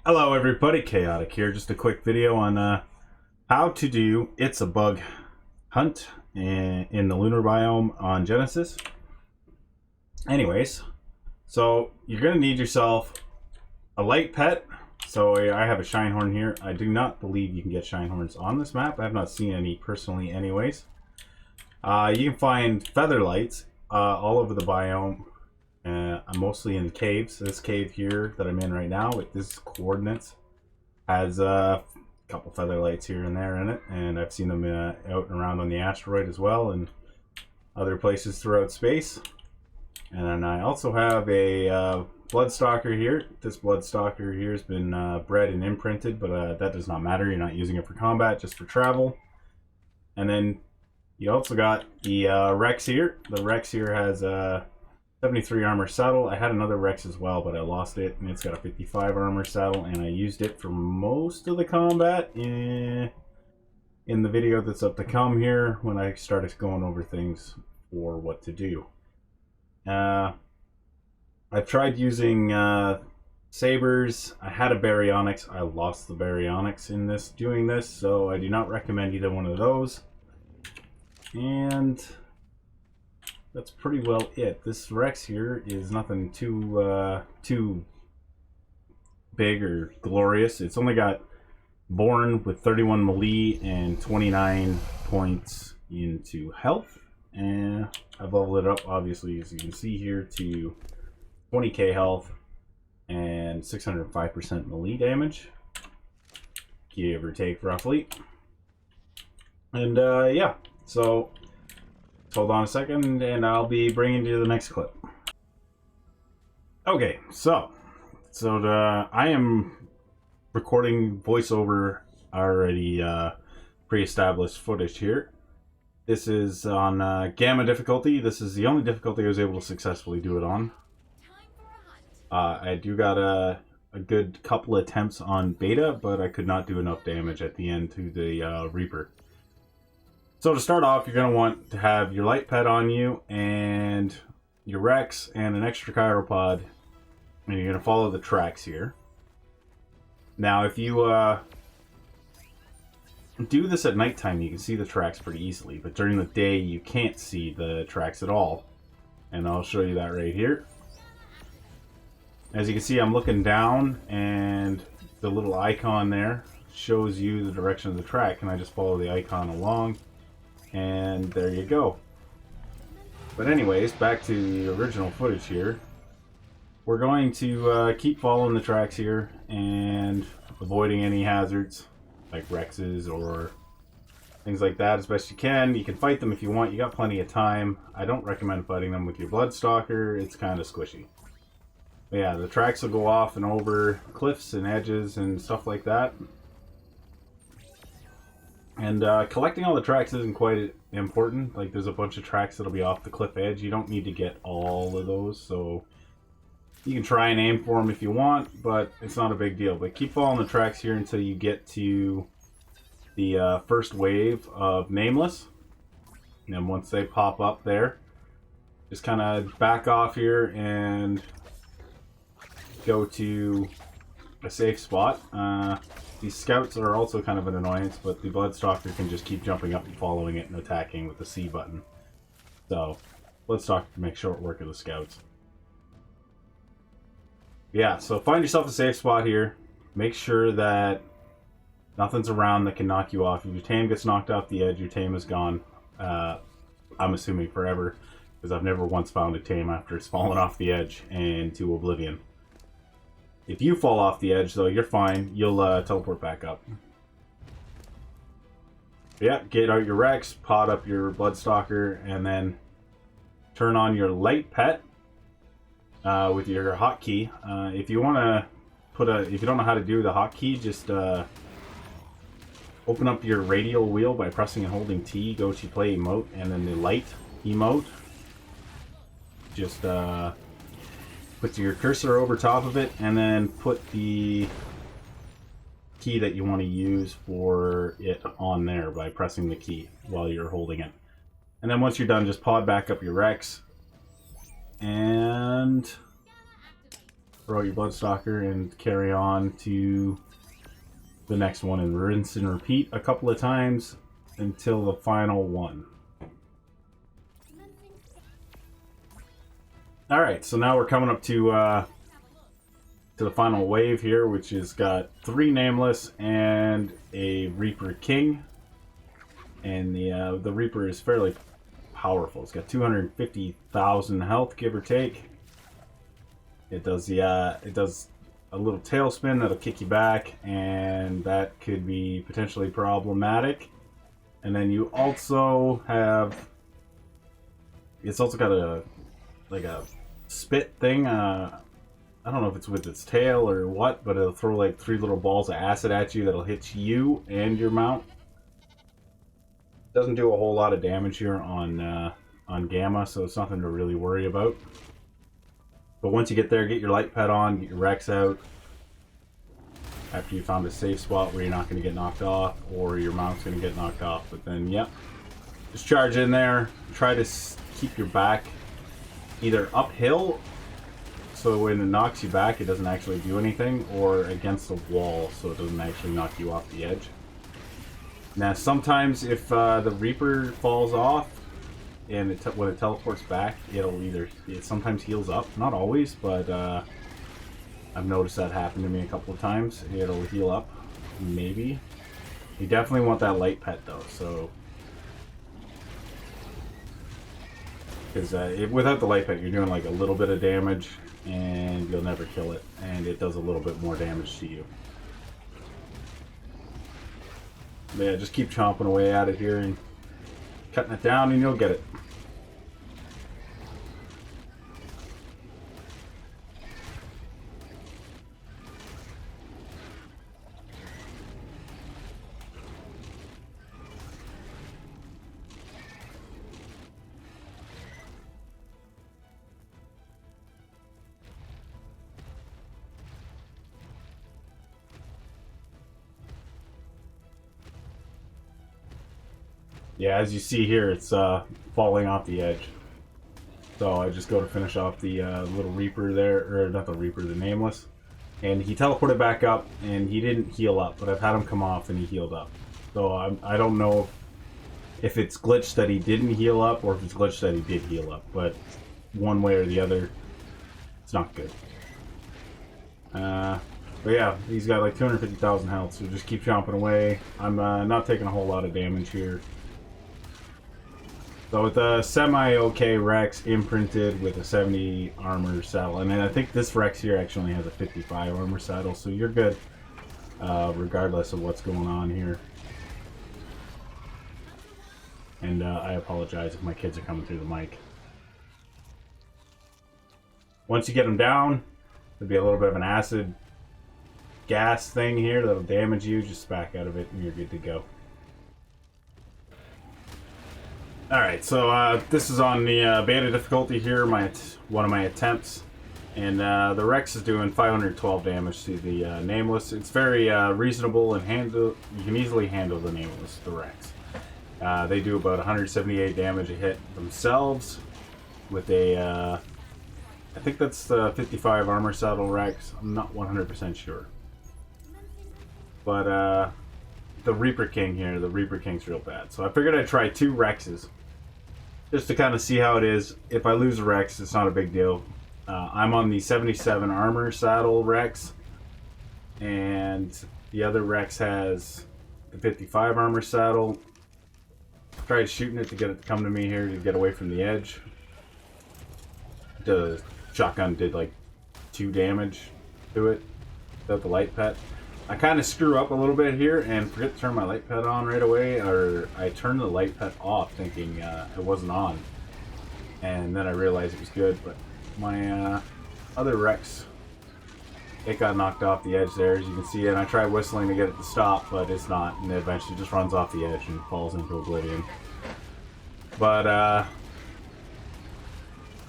Hello everybody, Chaotic here. Just a quick video on how to do It's a Bug hunt in the lunar biome on Genesis. Anyways, so you're going to need yourself a light pet. So I have a Shinehorn here. I do not believe you can get Shinehorns on this map. I have not seen any personally anyways. You can find feather lights all over the biome. I'm mostly in caves. This cave here that I'm in right now with this coordinates has a couple feather lights here and there in it, and I've seen them out and around on the asteroid as well and other places throughout space. And then I also have a Bloodstalker here. This Bloodstalker here has been bred and imprinted, but that does not matter. You're not using it for combat, just for travel. And then you also got the Rex here. The Rex here has a 73 armor saddle. I had another Rex as well, but I lost it, and it's got a 55 armor saddle, and I used it for most of the combat in the video that's up to come here when I started going over things for what to do. I've tried using sabers. I had a baryonyx. I lost the baryonyx in doing this, so I do not recommend either one of those. And that's pretty well it. This Rex here is nothing too big or glorious. It's only got born with 31 melee and 29 points into health. And I've leveled it up, obviously, as you can see here, to 20k health and 605% melee damage. Give or take, roughly. And yeah, so hold on a second, and I'll be bringing you the next clip. Okay, so I am recording voiceover already pre-established footage here. This is on Gamma difficulty. This is the only difficulty I was able to successfully do it on. I do got a good couple attempts on beta, but I could not do enough damage at the end to the Reaper. So to start off, you're going to want to have your light pet on you and your Rex and an extra chiropod, and you're going to follow the tracks here. Now if you do this at nighttime, you can see the tracks pretty easily, but during the day you can't see the tracks at all. And I'll show you that right here. As you can see, I'm looking down, and the little icon there shows you the direction of the track, and I just follow the icon along. And there you go. But anyways, back to the original footage here. We're going to keep following the tracks here and avoiding any hazards like Rexes or things like that as best you can. You can fight them if you want. You got plenty of time. I don't recommend fighting them with your Bloodstalker. It's kind of squishy. But yeah, the tracks will go off and over cliffs and edges and stuff like that. And collecting all the tracks isn't quite important. Like, there's a bunch of tracks that'll be off the cliff edge. You don't need to get all of those, so you can try and aim for them if you want, but it's not a big deal. But keep following the tracks here until you get to the first wave of Nameless. And then once they pop up there, just kind of back off here and go to a safe spot. These scouts are also kind of an annoyance, but the Bloodstalker can just keep jumping up and following it and attacking with the C button. So, Bloodstalker can make short work of the scouts. Yeah, so find yourself a safe spot here. Make sure that nothing's around that can knock you off. If your tame gets knocked off the edge, your tame is gone. I'm assuming forever, because I've never once found a tame after it's fallen off the edge and to oblivion. If you fall off the edge, though, you're fine. You'll teleport back up. Yeah, get out your Rex, pot up your Bloodstalker, and then turn on your light pet with your hotkey. If you want to if you don't know how to do the hotkey, just open up your radial wheel by pressing and holding T. Go to play emote, and then the light emote. Just put your cursor over top of it, and then put the key that you want to use for it on there by pressing the key while you're holding it. And then once you're done, just pod back up your Rex and throw out your Bloodstalker and carry on to the next one and rinse and repeat a couple of times until the final one. Alright, so now we're coming up to the final wave here, which has got 3 Nameless and a Reaper King. And the Reaper is fairly powerful. It's got 250,000 health, give or take. It does a little tailspin that'll kick you back, and that could be potentially problematic. And then you also have, it's also got a spit thing. I don't know if it's with its tail or what, but it'll throw like 3 little balls of acid at you that'll hit you and your mount. Doesn't do a whole lot of damage here on Gamma, so it's nothing to really worry about. But once you get there, get your light pet on, get your Rex out. After you found a safe spot where you're not going to get knocked off, or your mount's going to get knocked off. But then, yep, just charge in there. Try to keep your back either uphill, so when it knocks you back, it doesn't actually do anything, or against the wall, so it doesn't actually knock you off the edge. Now, sometimes if the Reaper falls off, and when it teleports back, it sometimes heals up. Not always, but I've noticed that happen to me a couple of times. It'll heal up, maybe. You definitely want that light pet though, so because without the light pet, you're doing like a little bit of damage, and you'll never kill it, and it does a little bit more damage to you. But yeah, just keep chomping away at it here and cutting it down, and you'll get it. Yeah, as you see here, it's falling off the edge. So I just go to finish off the little Reaper there, or not the Reaper, the Nameless. And he teleported back up, and he didn't heal up, but I've had him come off and he healed up. So I don't know if it's glitched that he didn't heal up, or if it's glitched that he did heal up. But one way or the other, it's not good. But yeah, he's got like 250,000 health, so just keep chomping away. I'm not taking a whole lot of damage here. So with a semi-okay Rex imprinted with a 70 armor saddle, and then I think this Rex here actually has a 55 armor saddle, so you're good regardless of what's going on here. And I apologize if my kids are coming through the mic. Once you get them down, there'll be a little bit of an acid gas thing here that'll damage you. Just back out of it and you're good to go. Alright, so this is on the beta difficulty here, one of my attempts. And the Rex is doing 512 damage to the Nameless. It's very reasonable, and you can easily handle the Nameless, the Rex. They do about 178 damage a hit themselves with a, I think that's the 55 armor saddle Rex. I'm not 100% sure. But the Reaper King here, the Reaper King's real bad. So I figured I'd try 2 Rexes just to kind of see how it is. If I lose a Rex, it's not a big deal. I'm on the 77 armor saddle Rex, and the other Rex has the 55 armor saddle. Tried shooting it to get it to come to me here to get away from the edge. The shotgun did like 2 damage to it without the light pet. I kind of screw up a little bit here and forget to turn my light pet on right away, or I turned the light pet off thinking it wasn't on, and then I realized it was good. But my other Rex, it got knocked off the edge there, as you can see, and I tried whistling to get it to stop, but it's not, and it eventually just runs off the edge and falls into oblivion. But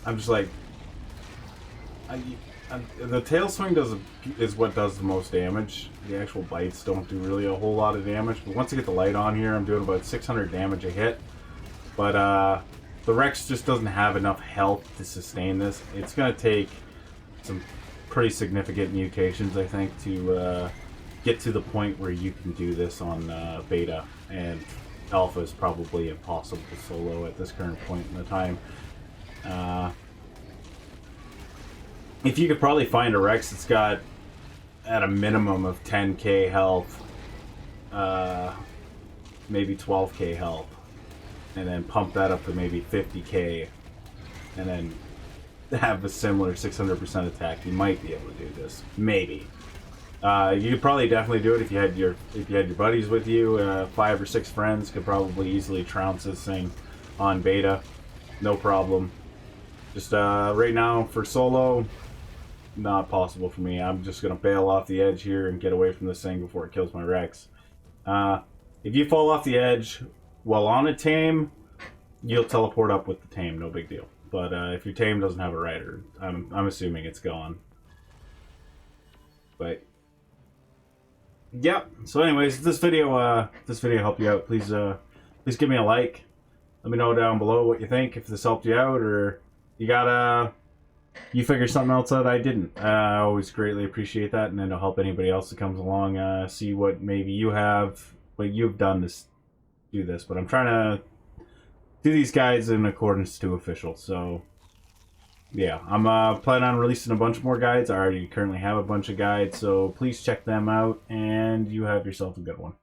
I'm just like, the tail swing is what does the most damage. The actual bites don't do really a whole lot of damage, but once I get the light on here, I'm doing about 600 damage a hit. But the Rex just doesn't have enough health to sustain this. It's going to take some pretty significant mutations, I think, to get to the point where you can do this on beta, and alpha is probably impossible solo at this current point in the time. If you could probably find a Rex that's got at a minimum of 10k health, maybe 12k health, and then pump that up to maybe 50k, and then have a similar 600% attack, you might be able to do this. Maybe. You could probably definitely do it if you had your buddies with you. 5 or 6 friends could probably easily trounce this thing on beta, no problem. Just right now for solo, not possible for me. I'm just gonna bail off the edge here and get away from this thing before it kills my Rex. If you fall off the edge while on a tame, you'll teleport up with the tame, no big deal. But if your tame doesn't have a rider, I'm assuming it's gone. But yep. So, anyways, if this video helped you out, please give me a like. Let me know down below what you think, if this helped you out, or you figured something else out I didn't. I always greatly appreciate that, and then it'll help anybody else that comes along see what maybe you've done to do this. But I'm trying to do these guides in accordance to official. So yeah, I'm planning on releasing a bunch more guides. I already currently have a bunch of guides, so please check them out, and you have yourself a good one.